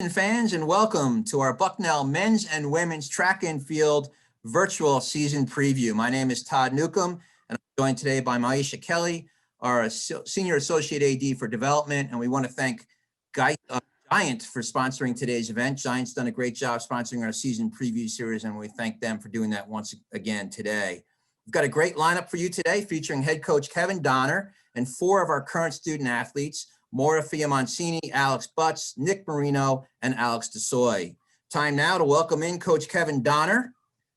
Fans, and welcome to our Bucknell men's and women's track and field virtual season preview. My name is Todd Newcomb, and I'm joined today by Maisha Kelly, our Senior Associate AD for Development, and we want to thank Giant for sponsoring today's event. Giant's done a great job sponsoring our season preview series, and we thank them for doing that once again today. We've got a great lineup for you today, featuring head coach Kevin Donner and 4 of our current student athletes: Maura Mancini, Alex Butts, Nick Marino, and Alex DeSoy. Time now to welcome in Coach Kevin Donner,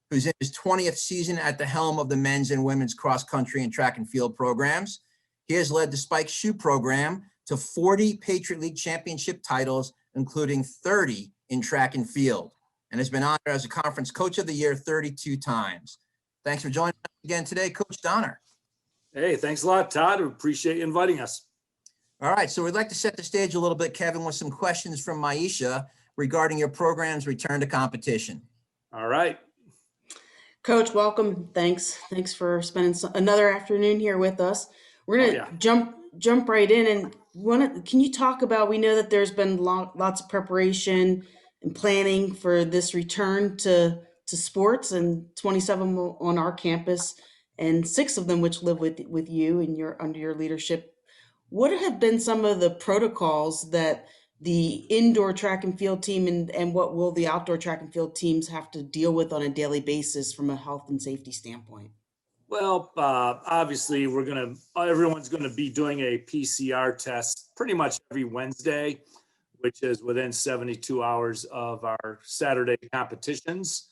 who's in his 20th season at the helm of the men's and women's cross country and track and field programs. He has led the Spike Shoe program to 40 Patriot League championship titles, including 30 in track and field, and has been honored as a Conference Coach of the Year 32 times. Thanks for joining us again today, Coach Donner. Hey, thanks a lot, Todd. We appreciate you inviting us. All right, so we'd like to set the stage a little bit, Kevin, with some questions from Maisha regarding your program's return to competition. All right. Coach, welcome. Thanks for spending another afternoon here with us. We're gonna jump right in, and can you talk about? We know that there's been lots of preparation and planning for this return to sports, and 27 on our campus, and 6 of them which live with you and under your leadership. What have been some of the protocols that the indoor track and field team and what will the outdoor track and field teams have to deal with on a daily basis from a health and safety standpoint? Well, obviously, everyone's going to be doing a PCR test pretty much every Wednesday, which is within 72 hours of our Saturday competitions.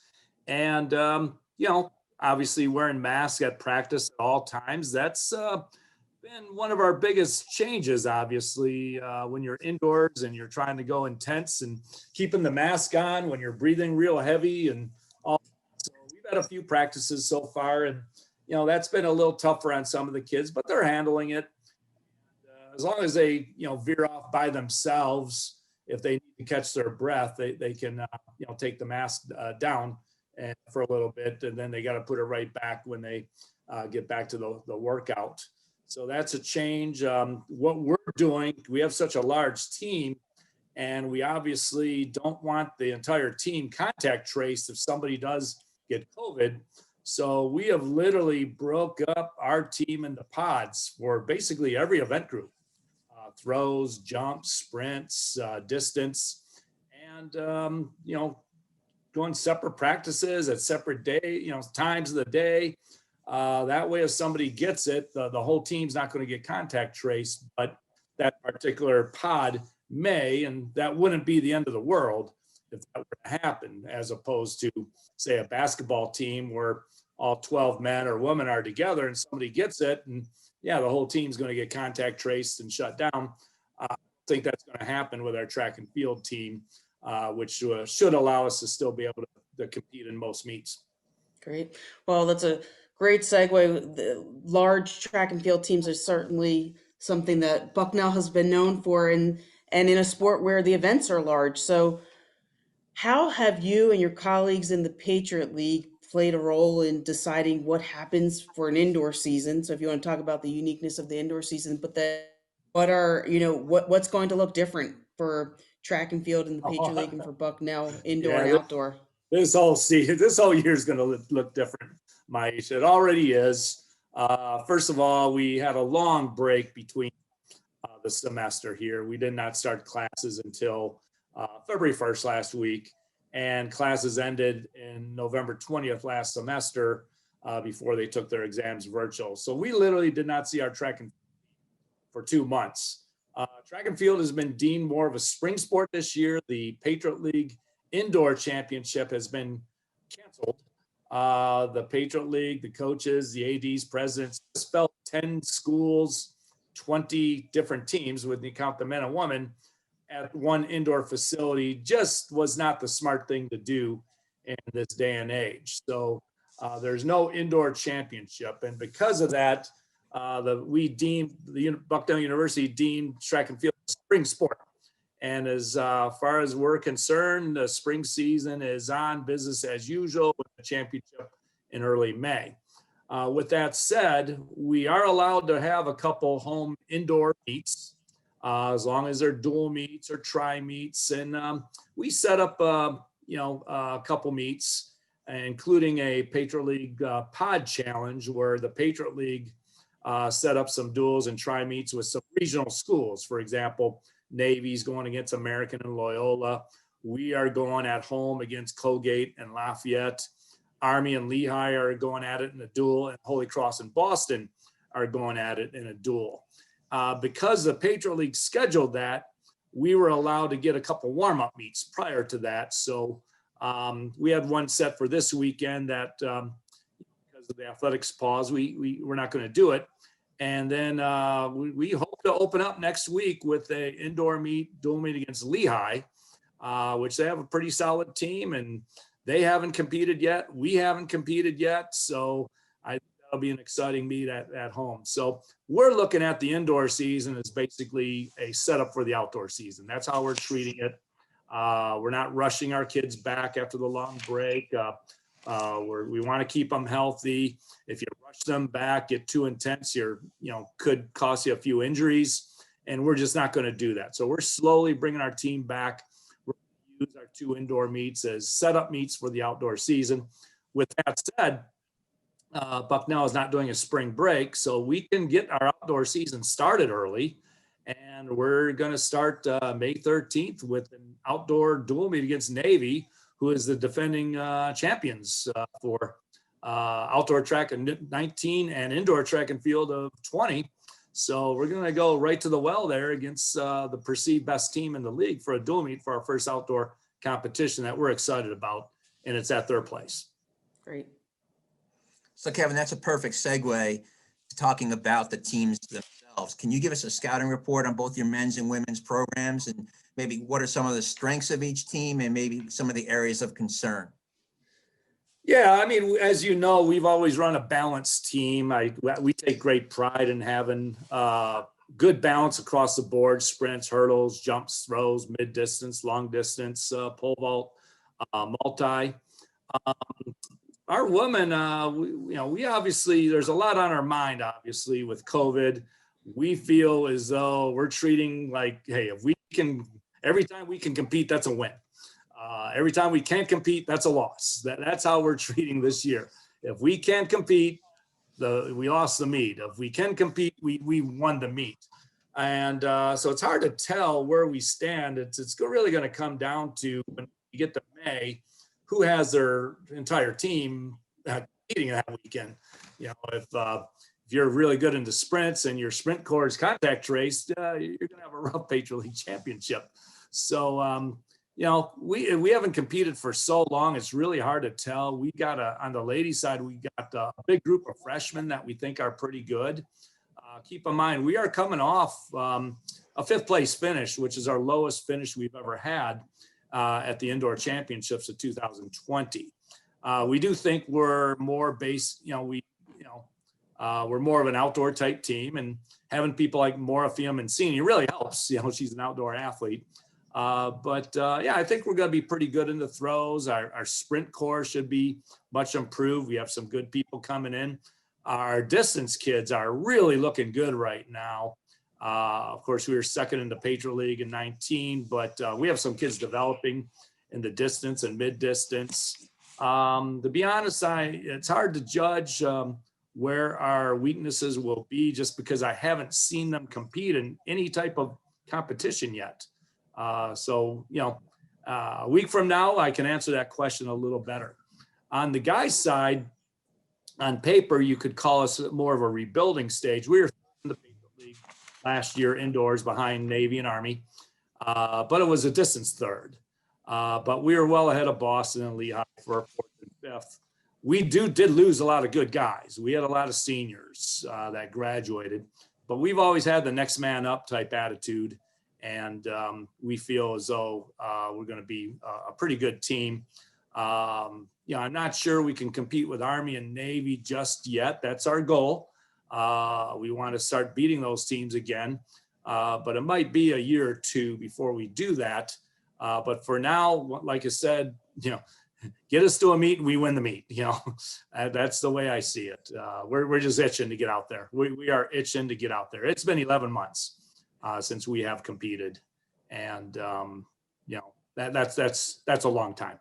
And, obviously wearing masks at practice at all times. That's been one of our biggest changes, obviously, when you're indoors and you're trying to go intense and keeping the mask on when you're breathing real heavy and all. So we've had a few practices so far, and that's been a little tougher on some of the kids, but they're handling it. As long as they veer off by themselves, if they need to catch their breath, they can take the mask down and for a little bit, and then they got to put it right back when they get back to the workout. So that's a change. What we're doing, we have such a large team, and we obviously don't want the entire team contact traced if somebody does get COVID. So we have literally broke up our team into pods for basically every event group: throws, jumps, sprints, distance, and doing separate practices at separate day, times of the day. That way, if somebody gets it, the whole team's not going to get contact traced, but that particular pod may, and that wouldn't be the end of the world if that were to happen, as opposed to, say, a basketball team where all 12 men or women are together and somebody gets it, and the whole team's going to get contact traced and shut down. I think that's going to happen with our track and field team, which should allow us to still be able to compete in most meets. Great. Well, that's a great segue. The large track and field teams are certainly something that Bucknell has been known for, and in a sport where the events are large. So how have you and your colleagues in the Patriot League played a role in deciding what happens for an indoor season? So if you want to talk about the uniqueness of the indoor season, but then what's going to look different for track and field in the Patriot League and for Bucknell indoor and outdoor? This whole year is going to look different, Maisha. It already is. First of all, we had a long break between the semester here. We did not start classes until February 1st last week, and classes ended in November 20th last semester before they took their exams virtual. So we literally did not see our track and field for 2 months. Track and field has been deemed more of a spring sport this year. The Patriot League Indoor Championship has been canceled. The Patriot League, the coaches, the ADs, presidents, spelled 10 schools, 20 different teams, when you count the men and women, at one indoor facility. Just was not the smart thing to do in this day and age. So there's no indoor championship. And because of that, Bucknell University deemed track and field a spring sport. And as far as we're concerned, the spring season is on business as usual with the championship in early May. With that said, we are allowed to have a couple home indoor meets. as long as they're dual meets or tri meets. And we set up, a couple meets, including a Patriot League pod challenge where the Patriot League set up some duels and tri meets with some regional schools. For example, Navy's going against American and Loyola. We are going at home against Colgate and Lafayette. Army and Lehigh are going at it in a duel, and Holy Cross and Boston are going at it in a duel. Because the Patriot League scheduled that, we were allowed to get a couple warm-up meets prior to that. So we had one set for this weekend that because of the athletics pause, we're not going to do it. And then we hope to open up next week with a indoor meet, dual meet against Lehigh, which they have a pretty solid team, and they haven't competed yet. We haven't competed yet. So I think that'll be an exciting meet at home. So we're looking at the indoor season as basically a setup for the outdoor season. That's how we're treating it. We're not rushing our kids back after the long break. We want to keep them healthy. If you rush them back, get too intense, could cost you a few injuries, and we're just not going to do that. So we're slowly bringing our team back. We're going to use our 2 indoor meets as setup meets for the outdoor season. With that said, Bucknell is not doing a spring break, so we can get our outdoor season started early. And we're going to start May 13th with an outdoor dual meet against Navy, who is the defending champions for outdoor track and 19 and indoor track and field of 20. So we're going to go right to the well there against the perceived best team in the league for a dual meet for our first outdoor competition that we're excited about, and it's at their place. Great. So Kevin, that's a perfect segue to talking about the teams themselves. Can you give us a scouting report on both your men's and women's programs, and maybe what are some of the strengths of each team and maybe some of the areas of concern? Yeah, I mean, as you know, we've always run a balanced team. We take great pride in having good balance across the board: sprints, hurdles, jumps, throws, mid distance, long distance, pole vault, multi. Our women, we obviously, there's a lot on our mind, obviously, with COVID. We feel as though we're treating like, hey, every time we can compete, that's a win. Every time we can't compete, that's a loss. That's how we're treating this year. If we can't compete, we lost the meet. If we can compete, we won the meet. And so it's hard to tell where we stand. It's really going to come down to when we get to May, who has their entire team competing that weekend. If you're really good into sprints and your sprint core is contact traced, you're going to have a rough Patriot League championship. So, we haven't competed for so long. It's really hard to tell. We got on the ladies' side, we got a big group of freshmen that we think are pretty good. Keep in mind, we are coming off a 5th place finish, which is our lowest finish we've ever had at the indoor championships of 2020. We do think we're more we're more of an outdoor type team, and having people like Maura and Senior really helps. She's an outdoor athlete. I think we're going to be pretty good in the throws. Our sprint core should be much improved. We have some good people coming in. Our distance kids are really looking good right now. Of course, we were second in the Patriot League in 19, but we have some kids developing in the distance and mid distance. To be honest, it's hard to judge where our weaknesses will be just because I haven't seen them compete in any type of competition yet. A week from now, I can answer that question a little better. On the guys' side, on paper, you could call us more of a rebuilding stage. We were in the Patriot League last year indoors behind Navy and Army, but it was a distance third. But we were well ahead of Boston and Lehigh for 4th and 5th. We did lose a lot of good guys. We had a lot of seniors that graduated, but we've always had the next man up type attitude. And we feel as though we're going to be a pretty good team. I'm not sure we can compete with Army and Navy just yet. That's our goal. We want to start beating those teams again, but it might be a year or two before we do that. But for now, like I said, get us to a meet and we win the meet. That's the way I see it. We're just itching to get out there. We are itching to get out there. It's been 11 months. since we have competed. And, that's a long time.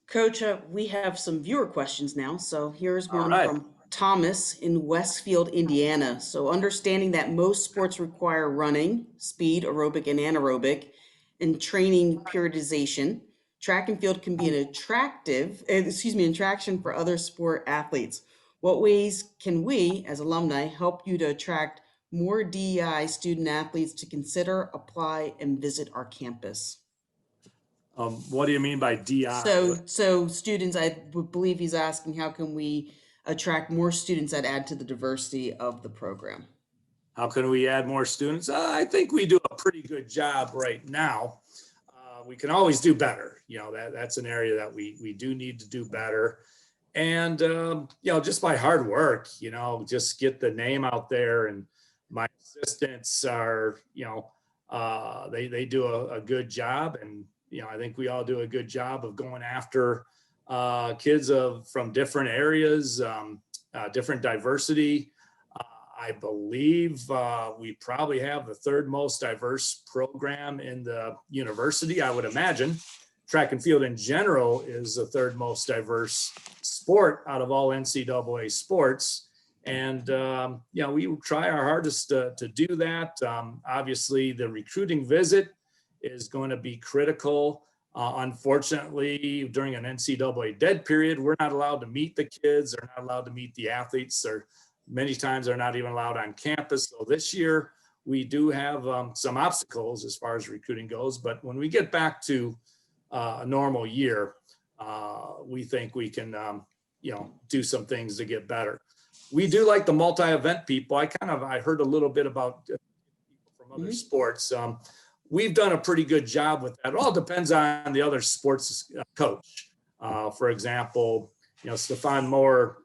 Coach, we have some viewer questions now. So here's All one right. from Thomas in Westfield, Indiana. So understanding that most sports require running, speed, aerobic, and anaerobic, and training periodization, track and field can be an attraction for other sport athletes. What ways can we, as alumni, help you to attract more DEI student athletes to consider, apply, and visit our campus? What do you mean by DI? So students, I would believe he's asking, how can we attract more students that add to the diversity of the program? How can we add more students? I think we do a pretty good job right now. We can always do better. That's an area that we do need to do better. And, just by hard work, just get the name out there. And my assistants are, they do a good job. And, I think we all do a good job of going after kids from different areas, different diversity. I believe we probably have the third most diverse program in the university, I would imagine. Track and field in general is the third most diverse sport out of all NCAA sports. And, we try our hardest to do that. Obviously, the recruiting visit is going to be critical. Unfortunately, during an NCAA dead period, we're not allowed to meet the kids. They're not allowed to meet the athletes. Many times they're not even allowed on campus. So this year we do have some obstacles as far as recruiting goes. But when we get back to a normal year, we think we can, do some things to get better. We do like the multi-event people. I heard a little bit about people from other sports. We've done a pretty good job with that. It all depends on the other sports coach. For example, Stefan Maura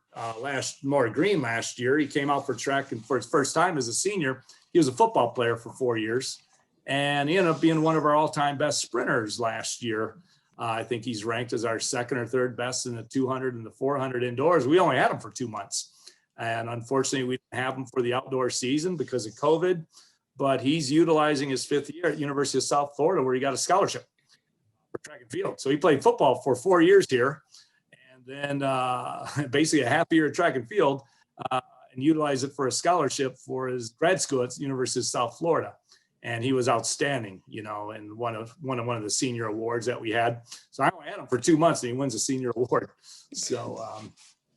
Green last year, he came out for track and for his first time as a senior. He was a football player for 4 years, and he ended up being one of our all-time best sprinters last year. I think he's ranked as our second or third best in the 200 and the 400 indoors. We only had him for 2 months, and unfortunately, we didn't have him for the outdoor season because of COVID. But he's utilizing his 5th year at University of South Florida, where he got a scholarship for track and field. So he played football for 4 years here, and then basically a half year at track and field, and utilized it for a scholarship for his grad school at the University of South Florida. And he was outstanding, and one of the senior awards that we had. So I only had him for 2 months, and he wins a senior award. So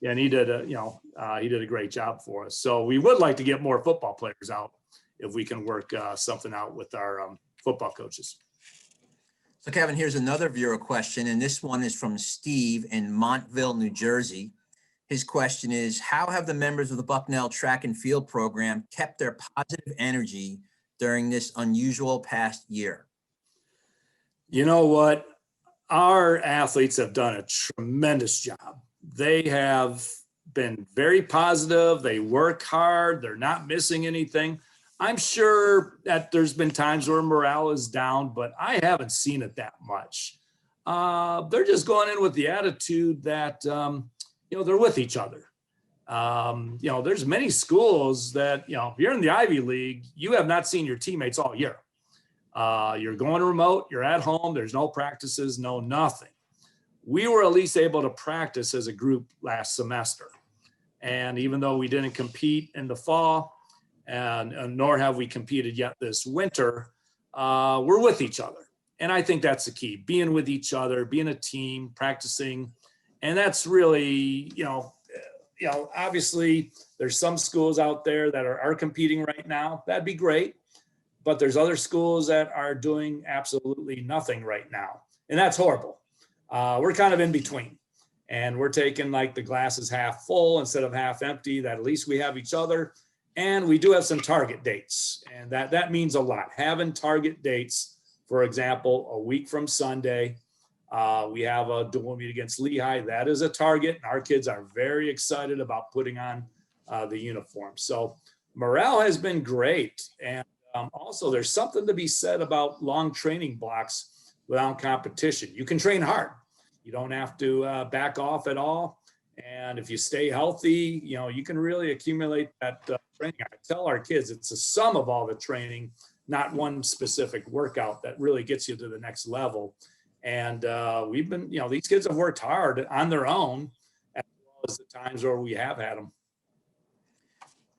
and he did a great job for us. So we would like to get more football players out if we can work something out with our football coaches. So Kevin, here's another viewer question, and this one is from Steve in Montville, New Jersey. His question is, how have the members of the Bucknell track and field program kept their positive energy during this unusual past year? You know what? Our athletes have done a tremendous job. They have been very positive. They work hard. They're not missing anything. I'm sure that there's been times where morale is down, but I haven't seen it that much. They're just going in with the attitude that, they're with each other. There's many schools that, if you're in the Ivy League, you have not seen your teammates all year. You're going remote, you're at home, there's no practices, no nothing. We were at least able to practice as a group last semester. And even though we didn't compete in the fall, and nor have we competed yet this winter, we're with each other. And I think that's the key, being with each other, being a team, practicing. And that's really, obviously there's some schools out there that are competing right now. That'd be great. But there's other schools that are doing absolutely nothing right now. And that's horrible. We're kind of in between. And we're taking like the glass is half full instead of half empty, that at least we have each other. And we do have some target dates, and that means a lot. Having target dates, for example, a week from Sunday, we have a dual meet against Lehigh. That is a target, and our kids are very excited about putting on the uniform. So morale has been great. And also there's something to be said about long training blocks without competition. You can train hard. You don't have to back off at all. And if you stay healthy, you can really accumulate that training. I tell our kids it's a sum of all the training, not one specific workout that really gets you to the next level. And we've been, these kids have worked hard on their own, as well as the times where we have had them.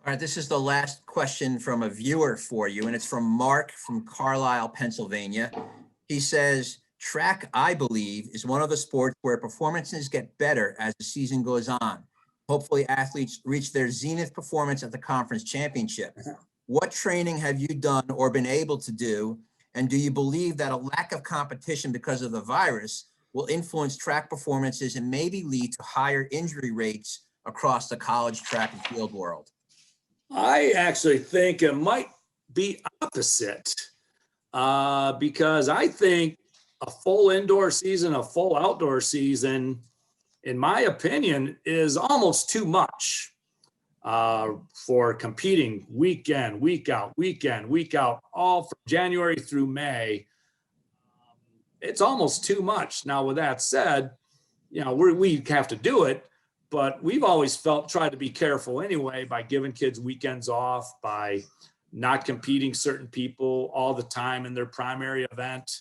All right, this is the last question from a viewer for you, and it's from Mark from Carlisle, Pennsylvania. He says, track, I believe, is one of the sports where performances get better as the season goes on. Hopefully athletes reach their zenith performance at the conference championship. What training have you done or been able to do? And do you believe that a lack of competition because of the virus will influence track performances and maybe lead to higher injury rates across the college track and field world? I actually think it might be opposite because I think a full indoor season, a full outdoor season, in my opinion, is almost too much for competing week in, week out, all from January through May. It's almost too much. Now, with that said, we have to do it, but we've always tried to be careful anyway by giving kids weekends off, by not competing certain people all the time in their primary event.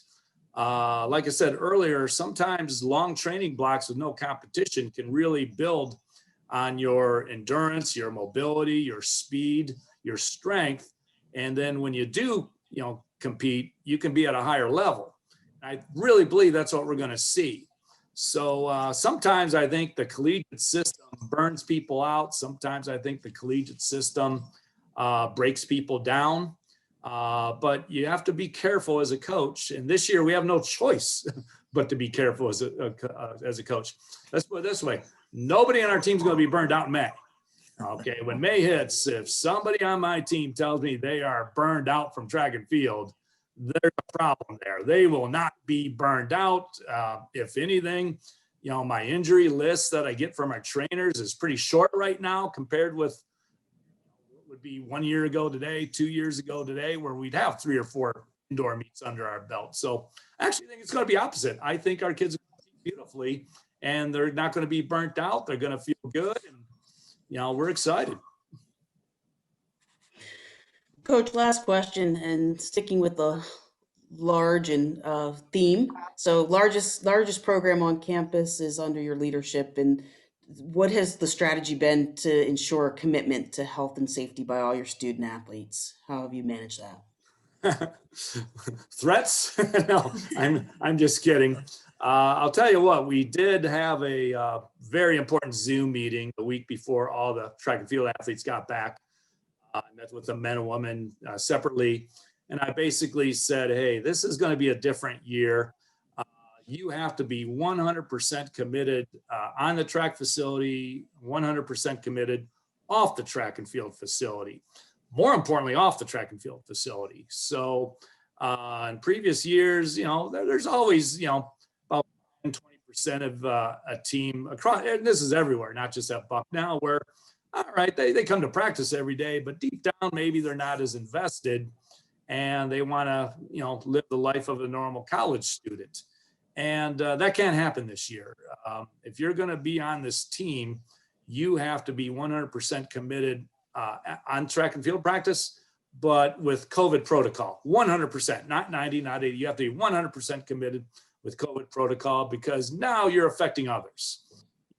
Like I said earlier, sometimes long training blocks with no competition can really build on your endurance, your mobility, your speed, your strength. And then when you do, compete, you can be at a higher level. I really believe that's what we're going to see. So sometimes I think the collegiate system burns people out. Sometimes I think the collegiate system breaks people down. But you have to be careful as a coach. And this year we have no choice but to be careful as a coach. Let's put it this way. Nobody on our team is going to be burned out in May. Okay, when May hits, if somebody on my team tells me they are burned out from track and field, there's a problem there. They will not be burned out. If anything, my injury list that I get from our trainers is pretty short right now compared with what would be 1 year ago today, 2 years ago today, where we'd have 3 or 4 indoor meets under our belt. So I actually think it's going to be opposite. I think our kids are going to compete beautifully and they're not going to be burnt out. They're going to feel good. And, we're excited. Coach, last question, and sticking with the large and theme. So largest program on campus is under your leadership. And what has the strategy been to ensure commitment to health and safety by all your student athletes? How have you managed that? Threats? No, I'm just kidding. I'll tell you what, we did have a very important Zoom meeting the week before all the track and field athletes got back. I met with the men and women separately. And I basically said, hey, this is going to be a different year. You have to be 100% committed on the track facility, 100% committed off the track and field facility. More importantly, off the track and field facility. So in previous years, there's always, about 20% of a team across, and this is everywhere, not just at Bucknell, where, all right, they come to practice every day, but deep down, maybe they're not as invested and they want to, live the life of a normal college student. And that can't happen this year. If you're going to be on this team, you have to be 100% committed on track and field practice, but with COVID protocol, 100%, not 90, not 80. You have to be 100% committed with COVID protocol because now you're affecting others.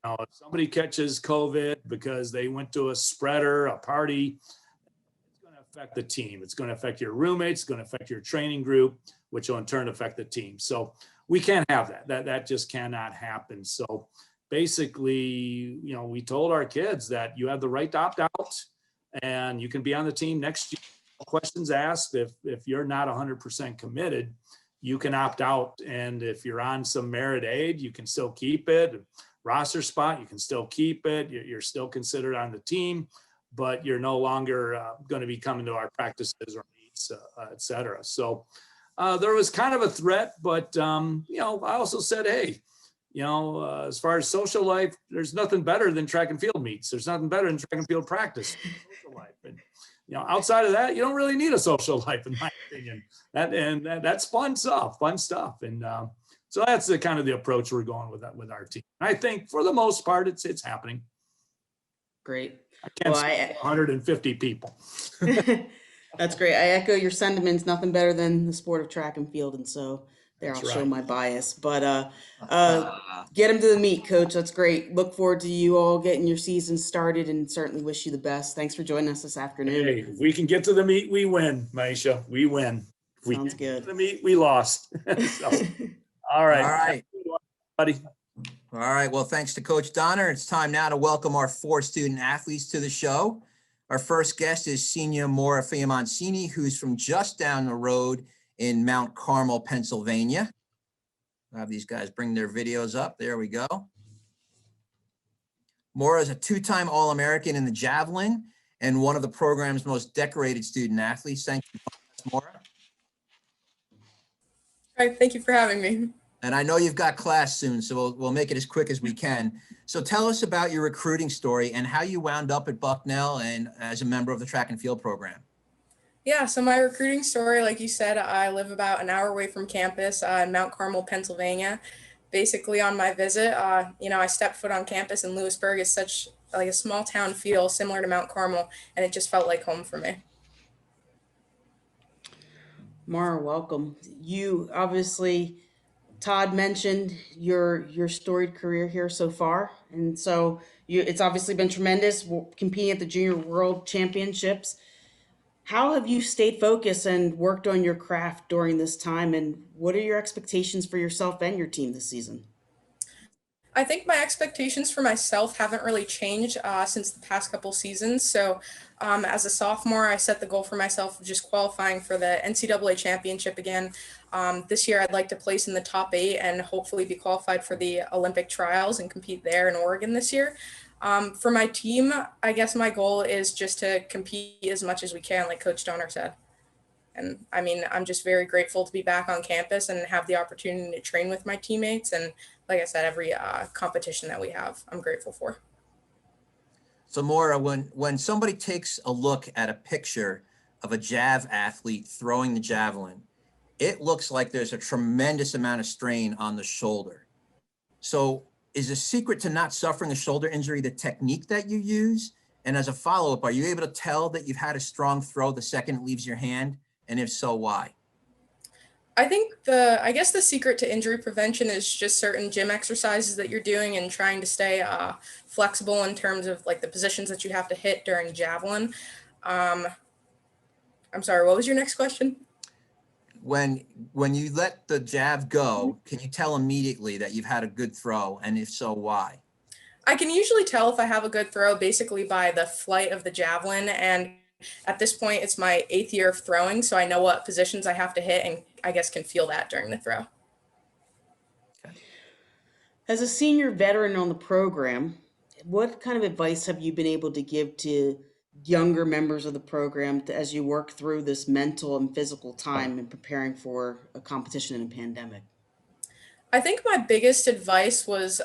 If somebody catches COVID because they went to a spreader, a party, it's going to affect the team. It's going to affect your roommates. It's going to affect your training group, which will in turn affect the team. So we can't have that. That just cannot happen. So basically, we told our kids that you have the right to opt out and you can be on the team next year. Questions asked. If you're not 100% committed, you can opt out. And if you're on some merit aid, you can still keep it. Roster spot, you can still keep it. You're still considered on the team, but you're no longer going to be coming to our practices or meets, et cetera. So there was kind of a threat, but, I also said, hey, as far as social life, there's nothing better than track and field meets. There's nothing better than track and field practice. Social life. And, outside of that, you don't really need a social life, in my opinion. That's fun stuff. And so that's the kind of the approach we're going with that with our team. I think for the most part, it's happening. Great. I can't Well, stand 150 people. That's great. I echo your sentiments. Nothing better than the sport of track and field, and so there That's I'll show right. my bias. But get them to the meet, Coach. That's great. Look forward to you all getting your season started, and certainly wish you the best. Thanks for joining us this afternoon. Hey, if we can get to the meet, we win, Maisha. We win. If we Sounds can't get good. to the meet, we lost. So, all right. All right. Buddy. All right. Well, thanks to Coach Donner. It's time now to welcome our 4 student athletes to the show. Our first guest is senior Maura Fiamoncini, who's from just down the road in Mount Carmel, Pennsylvania. I'll have these guys bring their videos up. There we go. Maura is a 2-time All-American in the javelin and one of the program's most decorated student athletes. Thank you, Maura. All right, thank you for having me. And I know you've got class soon, so we'll make it as quick as we can. So tell us about your recruiting story and how you wound up at Bucknell and as a member of the track and field program. Yeah, so my recruiting story, like you said, I live about an hour away from campus in Mount Carmel, Pennsylvania. Basically, on my visit, I stepped foot on campus, and Lewisburg is such like a small town feel similar to Mount Carmel, and it just felt like home for me. Maura, welcome. You obviously, Todd mentioned your storied career here so far, and so it's obviously been tremendous competing at the Junior World Championships. How have you stayed focused and worked on your craft during this time, and what are your expectations for yourself and your team this season? I think my expectations for myself haven't really changed since the past couple seasons. So as a sophomore, I set the goal for myself of just qualifying for the NCAA championship again. This year, I'd like to place in the top 8 and hopefully be qualified for the Olympic trials and compete there in Oregon this year. For my team, I guess my goal is just to compete as much as we can, like Coach Donner said. And I mean, I'm just very grateful to be back on campus and have the opportunity to train with my teammates. And like I said, every competition that we have, I'm grateful for. So Maura, when somebody takes a look at a picture of a jav athlete throwing the javelin, it looks like there's a tremendous amount of strain on the shoulder. So is the secret to not suffering a shoulder injury the technique that you use? And as a follow-up, are you able to tell that you've had a strong throw the second it leaves your hand? And if so, why? I think I guess the secret to injury prevention is just certain gym exercises that you're doing and trying to stay flexible in terms of like the positions that you have to hit during javelin. I'm sorry, what was your next question? When you let the jav go, can you tell immediately that you've had a good throw? And if so, why? I can usually tell if I have a good throw basically by the flight of the javelin. And at this point, it's my 8th year of throwing, so I know what positions I have to hit and I guess can feel that during the throw. As a senior veteran on the program, what kind of advice have you been able to give to younger members of the program as you work through this mental and physical time in preparing for a competition in a pandemic? I think my biggest advice was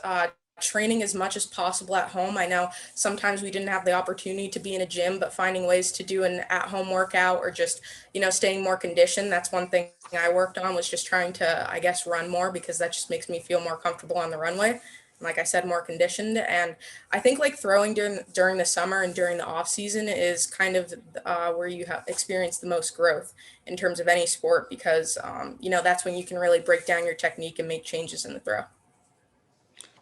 training as much as possible at home. I know sometimes we didn't have the opportunity to be in a gym, but finding ways to do an at-home workout or just, staying more conditioned. That's one thing I worked on, was just trying to, I guess, run more, because that just makes me feel more comfortable on the runway. Like I said, more conditioned. And I think like throwing during the summer and during the off season is kind of where you have experienced the most growth in terms of any sport, because, that's when you can really break down your technique and make changes in the throw.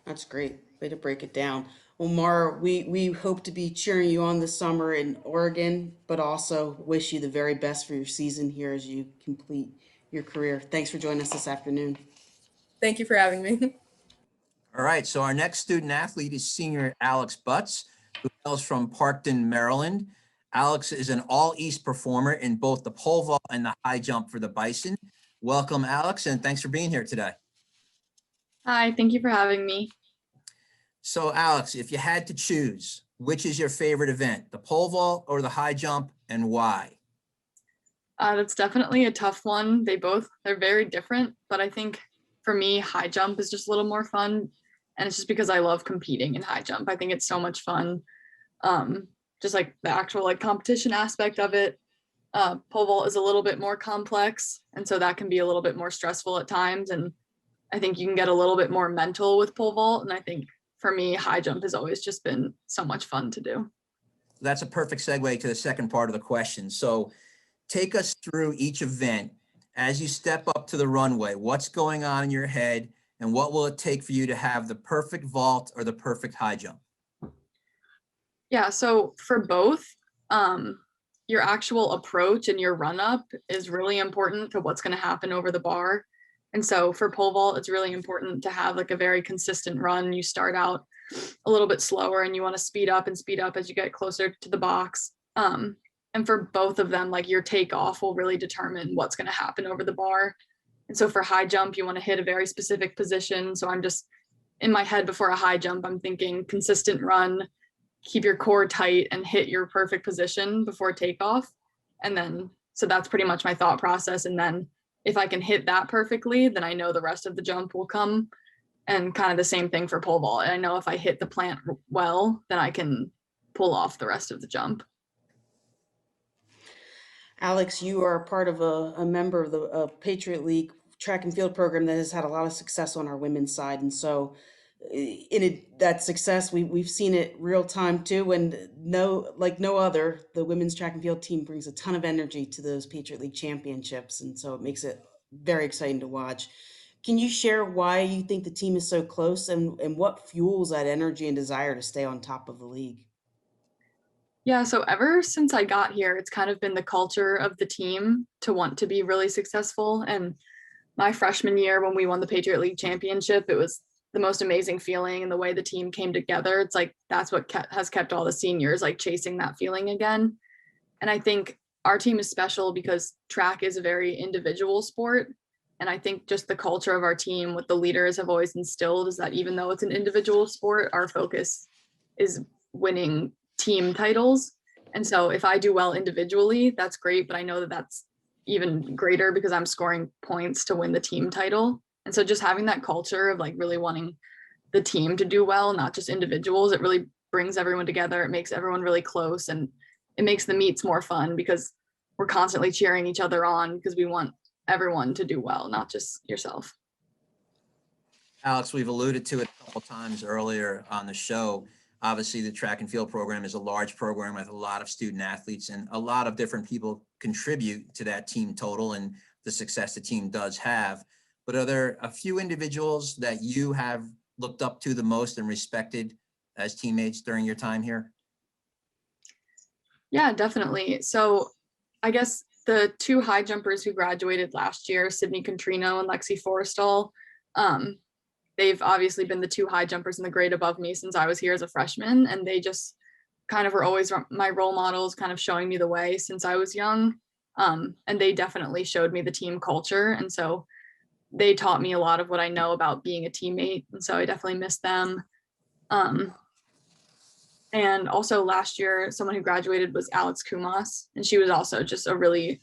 That's great. Way to break it down. Well, Maura, we hope to be cheering you on this summer in Oregon, but also wish you the very best for your season here as you complete your career. Thanks for joining us this afternoon. Thank you for having me. All right, so our next student athlete is senior Alex Butts, who hails from Parkton, Maryland. Alex is an all-East performer in both the pole vault and the high jump for the Bison. Welcome, Alex, and thanks for being here today. Hi, thank you for having me. So, Alex, if you had to choose, which is your favorite event, the pole vault or the high jump, and why? That's definitely a tough one. They're very different, but I think for me, high jump is just a little more fun. And it's just because I love competing in high jump. I think it's so much fun. Just like the actual like competition aspect of it. Pole vault is a little bit more complex. And so that can be a little bit more stressful at times. And I think you can get a little bit more mental with pole vault. And I think for me, high jump has always just been so much fun to do. That's a perfect segue to the second part of the question. So take us through each event as you step up to the runway. What's going on in your head, and what will it take for you to have the perfect vault or the perfect high jump? Yeah, so for both, your actual approach and your run up is really important to what's going to happen over the bar. And so for pole vault, it's really important to have like a very consistent run. You start out a little bit slower and you want to speed up as you get closer to the box. And for both of them, like your takeoff will really determine what's going to happen over the bar. And so for high jump, you want to hit a very specific position. So I'm just in my head before a high jump, I'm thinking consistent run, keep your core tight and hit your perfect position before takeoff. And then, so that's pretty much my thought process. And then if I can hit that perfectly, then I know the rest of the jump will come. And kind of the same thing for pole vault. And I know if I hit the plant well, then I can pull off the rest of the jump. Alex, you are part of a member of the Patriot League track and field program that has had a lot of success on our women's side. And so that success, we've seen it real time too. And like no other, the women's track and field team brings a ton of energy to those Patriot League championships. And so it makes it very exciting to watch. Can you share why you think the team is so close, and what fuels that energy and desire to stay on top of the league? Yeah, so ever since I got here, it's kind of been the culture of the team to want to be really successful. And my freshman year, when we won the Patriot League championship, it was the most amazing feeling, and the way the team came together. It's like that's what has kept all the seniors like chasing that feeling again. And I think our team is special because track is a very individual sport. And I think just the culture of our team, what the leaders have always instilled, is that even though it's an individual sport, our focus is winning team titles. And so if I do well individually, that's great, but I know that that's even greater because I'm scoring points to win the team title. And so just having that culture of like really wanting the team to do well, not just individuals, it really brings everyone together. It makes everyone really close, and it makes the meets more fun because we're constantly cheering each other on because we want everyone to do well, not just yourself. Alex, we've alluded to it a couple times earlier on the show. Obviously, the track and field program is a large program with a lot of student athletes, and a lot of different people contribute to that team total and the success the team does have. But are there a few individuals that you have looked up to the most and respected as teammates during your time here? Yeah, definitely. So I guess the two high jumpers who graduated last year, Sydney Contrino and Lexi Forrestal, they've obviously been the two high jumpers in the grade above me since I was here as a freshman. And they just kind of were always my role models, kind of showing me the way since I was young. And they definitely showed me the team culture. And so they taught me a lot of what I know about being a teammate. And so I definitely miss them. And also last year, someone who graduated was Alex Kumas. And she was also just a really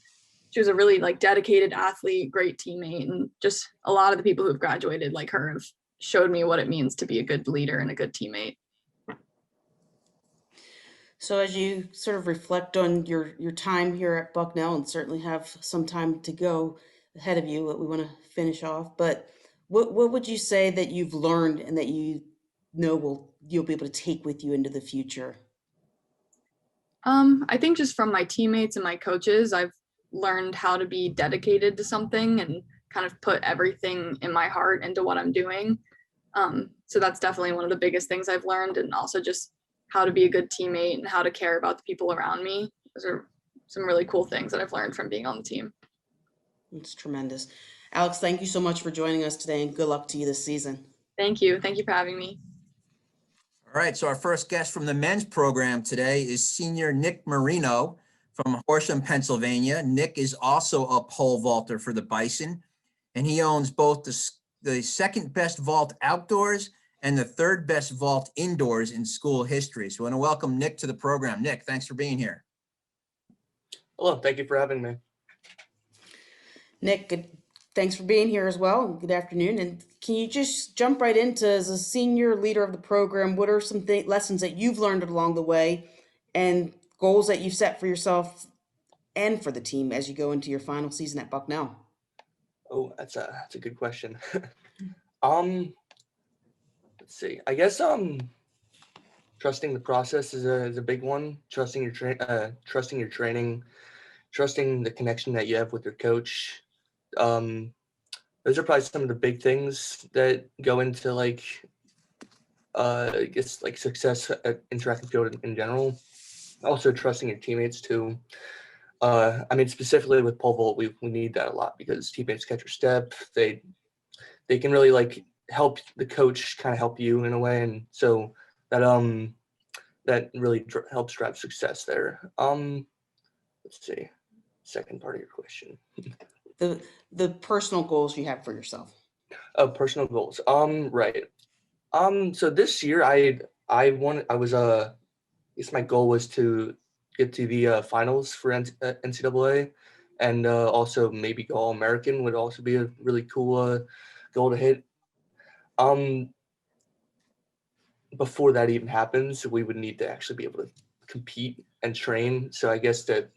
like dedicated athlete, great teammate. And just a lot of the people who've graduated like her have showed me what it means to be a good leader and a good teammate. So as you sort of reflect on your time here at Bucknell, and certainly have some time to go ahead of you, what we want to finish off, but what would you say that you've learned and that you know you'll be able to take with you into the future? I think just from my teammates and my coaches, I've learned how to be dedicated to something and kind of put everything in my heart into what I'm doing. So that's definitely one of the biggest things I've learned, and also just how to be a good teammate and how to care about the people around me. Those are some really cool things that I've learned from being on the team. It's tremendous. Alex, thank you so much for joining us today, and good luck to you this season. Thank you. Thank you for having me. All right, so our first guest from the men's program today is senior Nick Marino from Horsham, Pennsylvania. Nick is also a pole vaulter for the Bison, and he owns both the second best vault outdoors and the third best vault indoors in school history. So I want to welcome Nick to the program. Nick, thanks for being here. Hello, thank you for having me. Nick, thanks for being here as well. Good afternoon. And can you just jump right into, as a senior leader of the program, what are some lessons that you've learned along the way and goals that you've set for yourself and for the team as you go into your final season at Bucknell? Oh, that's a good question. let's see. I guess trusting the process is a big one. Trusting your training, trusting the connection that you have with your coach. Those are probably some of the big things that go into like I guess like success in track and field in general. Also trusting your teammates too. I mean, specifically with pole vault, we need that a lot because teammates catch your step. They can really like help the coach kind of help you in a way, and so that that really helps drive success there. Let's see, second part of your question. The personal goals you have for yourself. Personal goals. Right. So this year I was I guess my goal was to get to the finals for NCAA, and also maybe go All American would also be a really cool goal to hit. Um, Before that even happens, we would need to actually be able to compete and train. So I guess that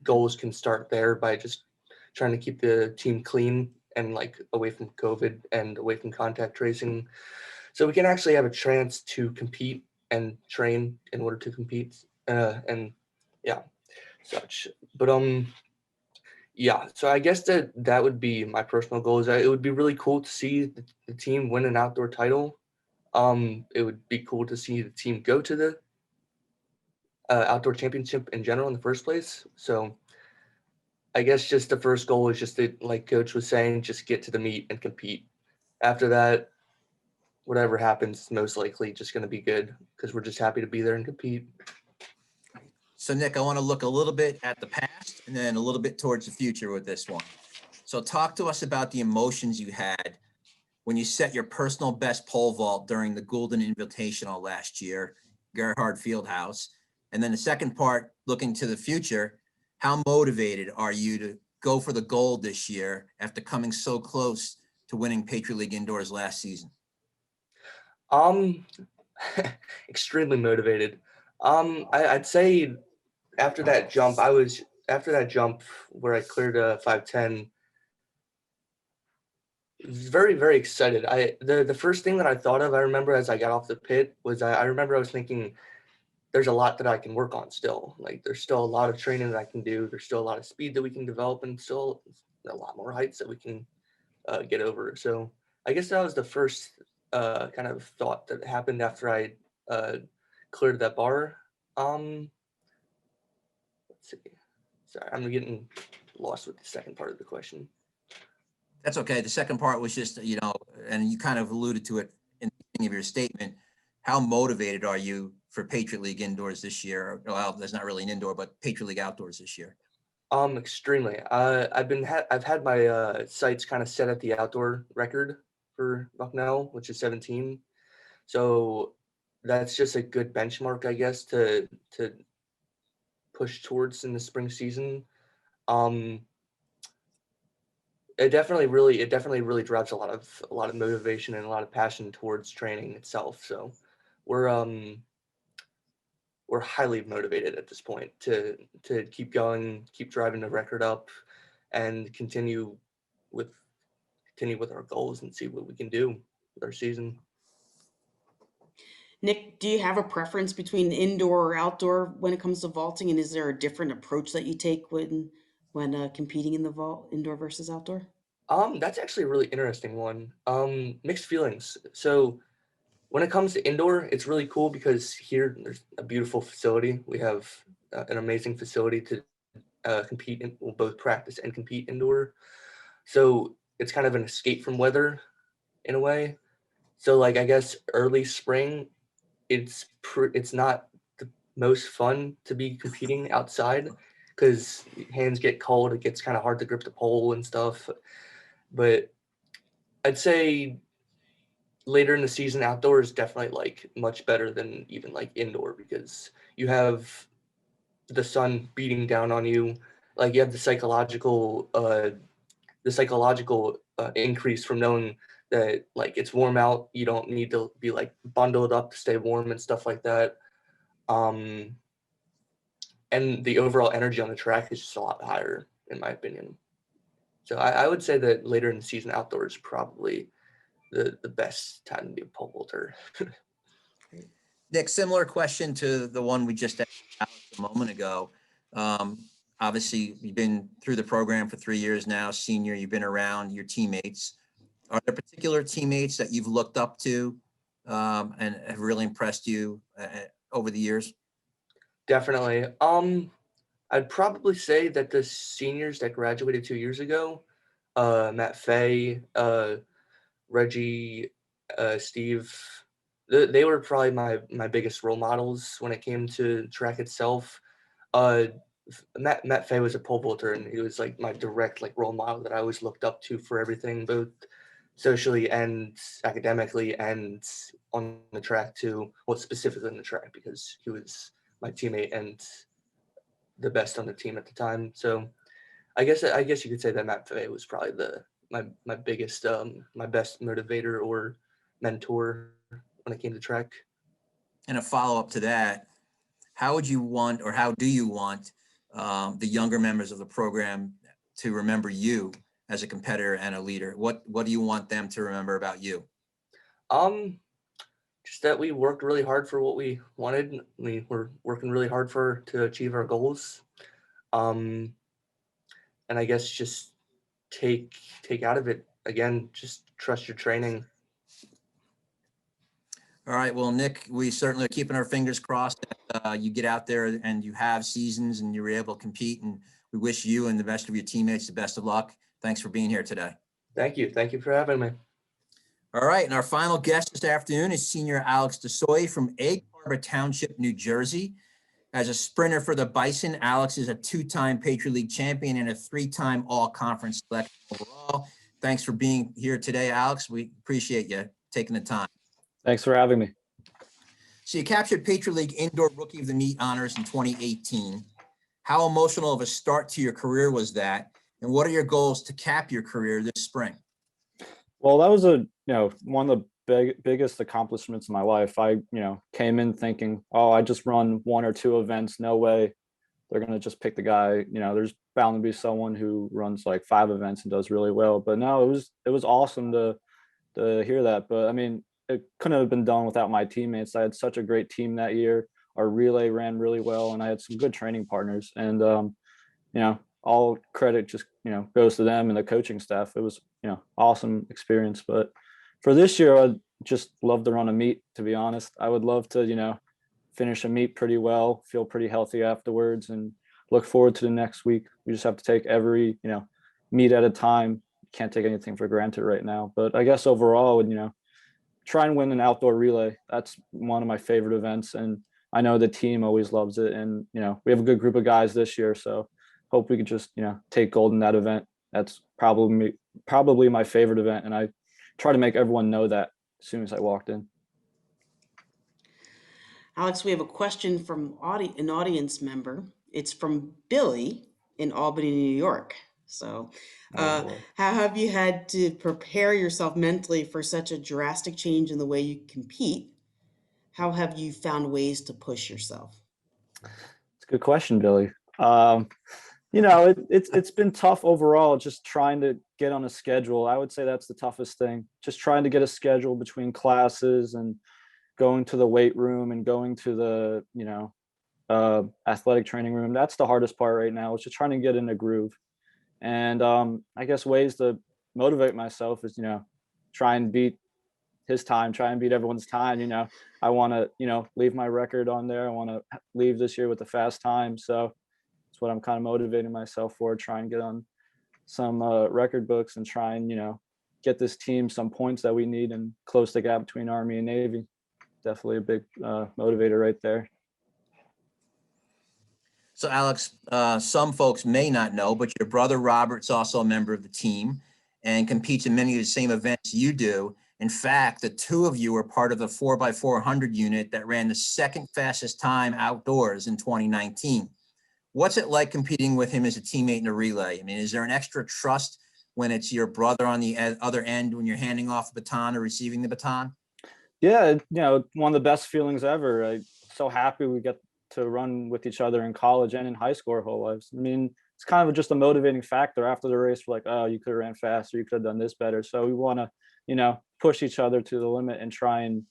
goals can start there by just trying to keep the team clean and like away from COVID and away from contact tracing. So we can actually have a chance to compete and train in order to compete. And yeah, such. But yeah, so I guess that would be my personal goals. It would be really cool to see the team win an outdoor title. It would be cool to see the team go to the outdoor championship in general in the first place. So I guess just the first goal is just to, like Coach was saying, just get to the meet and compete. After that, whatever happens, most likely just going to be good because we're just happy to be there and compete. So Nick, I want to look a little bit at the past and then a little bit towards the future with this one. So talk to us about the emotions you had when you set your personal best pole vault during the Golden Invitational last year, Gerhard Fieldhouse. And then the second part, looking to the future, how motivated are you to go for the gold this year after coming so close to winning Patriot League Indoors last season? Extremely motivated. I'd say after that jump where I cleared a 510, very, very excited. The first thing that I thought of, I remember as I got off the pit was I remember I was thinking there's a lot that I can work on still. Like there's still a lot of training that I can do. There's still a lot of speed that we can develop and still a lot more heights that we can get over. So I guess that was the first kind of thought that happened after I cleared that bar. Let's see. Sorry, I'm getting lost with the second part of the question. That's okay. The second part was just, and you kind of alluded to it in the beginning of your statement. How motivated are you for Patriot League Indoors this year? Well, there's not really an indoor, but Patriot League Outdoors this year. Extremely. I've had my sights kind of set at the outdoor record for Bucknell, which is 17. So that's just a good benchmark, I guess, to push towards in the spring season. It definitely really drives a lot of motivation and a lot of passion towards training itself. So we're highly motivated at this point to keep going, keep driving the record up, and continue with our goals and see what we can do with our season. Nick, do you have a preference between indoor or outdoor when it comes to vaulting? And is there a different approach that you take when competing in the vault, indoor versus outdoor? That's actually a really interesting one. Mixed feelings. So when it comes to indoor, it's really cool because here there's a beautiful facility. We have an amazing facility to compete in, we'll both practice and compete indoor. So it's kind of an escape from weather in a way. So like I guess early spring, it's not the most fun to be competing outside because hands get cold. It gets kind of hard to grip the pole and stuff. But I'd say later in the season, outdoor is definitely like much better than even like indoor because you have the sun beating down on you. Like you have the psychological increase from knowing that like it's warm out. You don't need to be like bundled up to stay warm and stuff like that. And the overall energy on the track is just a lot higher, in my opinion. So I would say that later in the season, outdoors probably the best time to be a pole vaulter. Nick, similar question to the one we just asked Alex a moment ago. Obviously, you've been through the program for 3 years now, senior, you've been around your teammates. Are there particular teammates that you've looked up to and have really impressed you over the years? Definitely. I'd probably say that the seniors that graduated 2 years ago, Matt Fay, Reggie, Steve, they were probably my biggest role models when it came to track itself. Matt Fay was a pole vaulter, and he was like my direct like role model that I always looked up to for everything, both socially and academically, and on the track too. Well, specifically on the track because he was my teammate and the best on the team at the time. So I guess you could say that Matt Fay was probably my biggest my best motivator or mentor when it came to track. And a follow-up to that, how would you want, or how do you want the younger members of the program to remember you as a competitor and a leader? What do you want them to remember about you? Just that we worked really hard for what we wanted. We were working really hard to achieve our goals. And I guess just take out of it again, just trust your training. All right. Well, Nick, we certainly are keeping our fingers crossed that you get out there and you have seasons and you're able to compete. And we wish you and the rest of your teammates the best of luck. Thanks for being here today. Thank you. Thank you for having me. All right. And our final guest this afternoon is senior Alex DeSoy from Egg Harbor Township, New Jersey. As a sprinter for the Bison, Alex is a 2-time Patriot League champion and a 3-time all-conference selection overall. Thanks for being here today, Alex. We appreciate you taking the time. Thanks for having me. So you captured Patriot League Indoor Rookie of the Meet honors in 2018. How emotional of a start to your career was that? And what are your goals to cap your career this spring? Well, that was one of the biggest accomplishments of my life. I came in thinking, oh, I just run 1 or 2 events. No way they're going to just pick the guy. There's bound to be someone who runs like 5 events and does really well. But no, it was awesome to hear that. But I mean, it couldn't have been done without my teammates. I had such a great team that year. Our relay ran really well, and I had some good training partners. And all credit just goes to them and the coaching staff. It was awesome experience. But for this year, I'd just love to run a meet. To be honest, I would love to finish a meet pretty well, feel pretty healthy afterwards, and look forward to the next week. We just have to take every meet at a time. Can't take anything for granted right now. But I guess overall, try and win an outdoor relay. That's one of my favorite events, and I know the team always loves it. And we have a good group of guys this year, so hope we can just take gold in that event. That's probably my favorite event, and I try to make everyone know that as soon as I walked in. Alex, we have a question from an audience member. It's from Billy in Albany, New York. So how have you had to prepare yourself mentally for such a drastic change in the way you compete? How have you found ways to push yourself? It's a good question, Billy. It's been tough overall, just trying to get on a schedule. I would say that's the toughest thing. Just trying to get a schedule between classes and going to the weight room and going to the athletic training room. That's the hardest part right now. It's just trying to get in a groove. And I guess ways to motivate myself is, try and beat his time, try and beat everyone's time. I want to, leave my record on there. I want to leave this year with a fast time. So that's what I'm kind of motivating myself for, try and get on some record books and try and, get this team some points that we need and close the gap between Army and Navy. Definitely a big motivator right there. So Alex, some folks may not know, but your brother Robert's also a member of the team and competes in many of the same events you do. In fact, the 2 of you were part of the 4x400 unit that ran the 2nd fastest time outdoors in 2019. What's it like competing with him as a teammate in a relay? I mean, is there an extra trust when it's your brother on the other end when you're handing off the baton or receiving the baton? Yeah, one of the best feelings ever. I'm so happy we get to run with each other in college and in high school our whole lives. I mean, it's kind of just a motivating factor. After the race, we're like, oh, you could have ran faster, you could have done this better. So we want to, push each other to the limit and try and,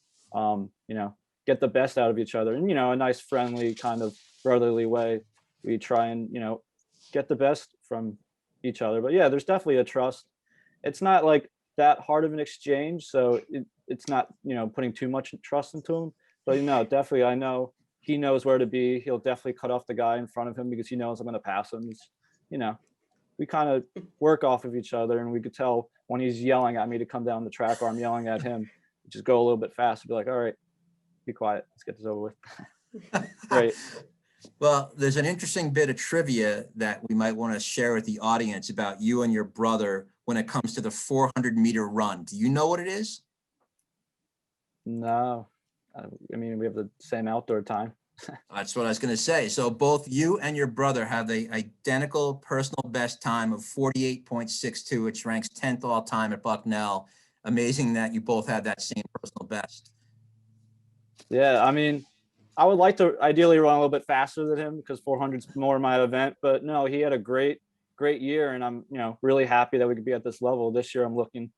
get the best out of each other. And, a nice, friendly, kind of brotherly way. We try and, get the best from each other. But yeah, there's definitely a trust. It's not like that hard of an exchange. So it's not, putting too much trust into him. But, definitely, I know he knows where to be. He'll definitely cut off the guy in front of him because he knows I'm going to pass him. We kind of work off of each other, and we could tell when he's yelling at me to come down the track or I'm yelling at him, just go a little bit faster, be like, all right, be quiet. Let's get this over with. Great. Well, there's an interesting bit of trivia that we might want to share with the audience about you and your brother when it comes to the 400-meter run. Do you know what it is? No, I mean, we have the same outdoor time. That's what I was going to say. So both you and your brother have the identical personal best time of 48.62, which ranks 10th all time at Bucknell. Amazing that you both have that same personal best. Yeah, I mean, I would like to ideally run a little bit faster than him because 400 is more my event. But no, he had a great year, and I'm really happy that we could be at this level. This year, I'm looking,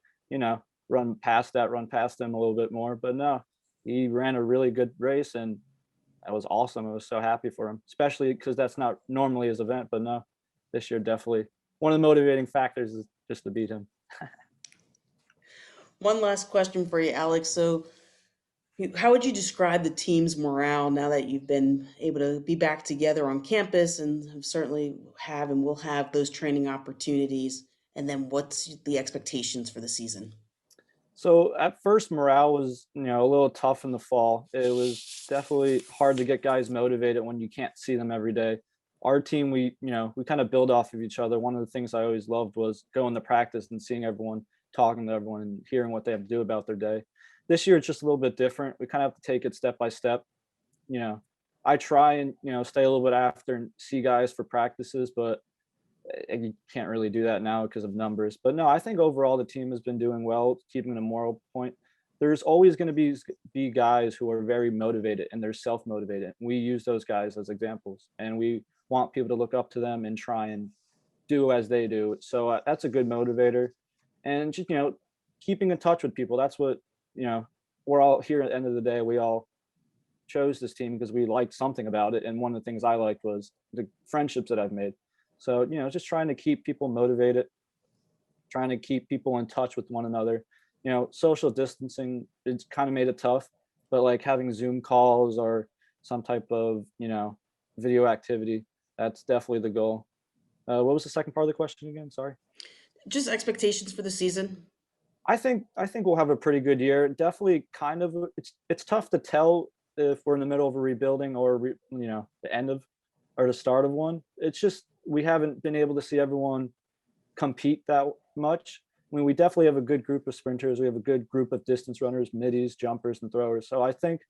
run past him a little bit more. But no, he ran a really good race, and that was awesome. I was so happy for him, especially because that's not normally his event. But no, this year definitely one of the motivating factors is just to beat him. One last question for you, Alex. So, how would you describe the team's morale now that you've been able to be back together on campus and certainly have and will have those training opportunities? And then what's the expectations for the season? So at first, morale was, a little tough in the fall. It was definitely hard to get guys motivated when you can't see them every day. Our team, we kind of build off of each other. One of the things I always loved was going to practice and seeing everyone, talking to everyone, and hearing what they have to do about their day. This year, it's just a little bit different. We kind of have to take it step by step. I try and, stay a little bit after and see guys for practices, but you can't really do that now because of numbers. But no, I think overall the team has been doing well, keeping a moral point. There's always going to be guys who are very motivated and they're self-motivated. We use those guys as examples, and we want people to look up to them and try and do as they do. So that's a good motivator. And just, keeping in touch with people. That's what, we're all here at the end of the day. We all chose this team because we liked something about it. And one of the things I liked was the friendships that I've made. So, just trying to keep people motivated, trying to keep people in touch with one another. Social distancing, it's kind of made it tough, but like having Zoom calls or some type of, video activity, that's definitely the goal. What was the second part of the question again? Sorry. Just expectations for the season. I think we'll have a pretty good year. Definitely kind of, it's tough to tell if we're in the middle of a rebuilding or, the end of or the start of one. It's just, we haven't been able to see everyone compete that much. I mean, we definitely have a good group of sprinters. We have a good group of distance runners, middies, jumpers, and throwers. So I think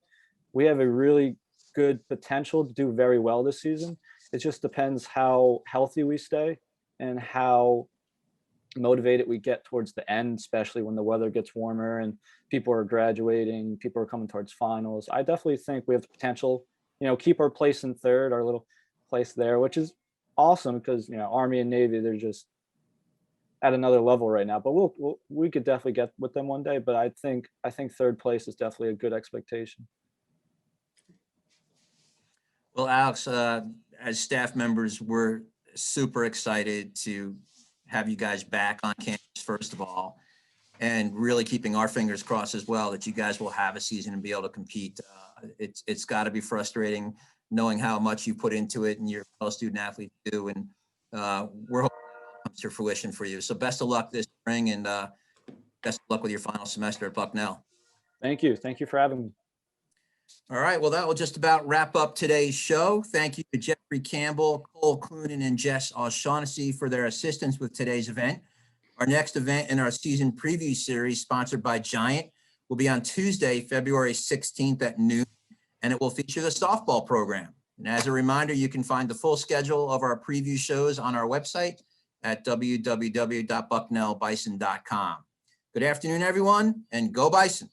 we have a really good potential to do very well this season. It just depends how healthy we stay and how motivated we get towards the end, especially when the weather gets warmer and people are graduating, people are coming towards finals. I definitely think we have the potential, keep our place in third, our little place there, which is awesome because Army and Navy, they're just at another level right now. But we could definitely get with them one day. But I think third place is definitely a good expectation. Well, Alex, as staff members, we're super excited to have you guys back on campus, first of all, and really keeping our fingers crossed as well that you guys will have a season and be able to compete. It's got to be frustrating knowing how much you put into it and your fellow student athletes do. And we're hoping it comes to fruition for you. So best of luck this spring, and best of luck with your final semester at Bucknell. Thank you. Thank you for having me. All right. Well, that will just about wrap up today's show. Thank you to Jeffrey Campbell, Cole Clunan, and Jess O'Shaughnessy for their assistance with today's event. Our next event in our season preview series, sponsored by Giant, will be on Tuesday, February 16th at noon, and it will feature the softball program. And as a reminder, you can find the full schedule of our preview shows on our website at www.bucknellbison.com. Good afternoon, everyone, and go Bison.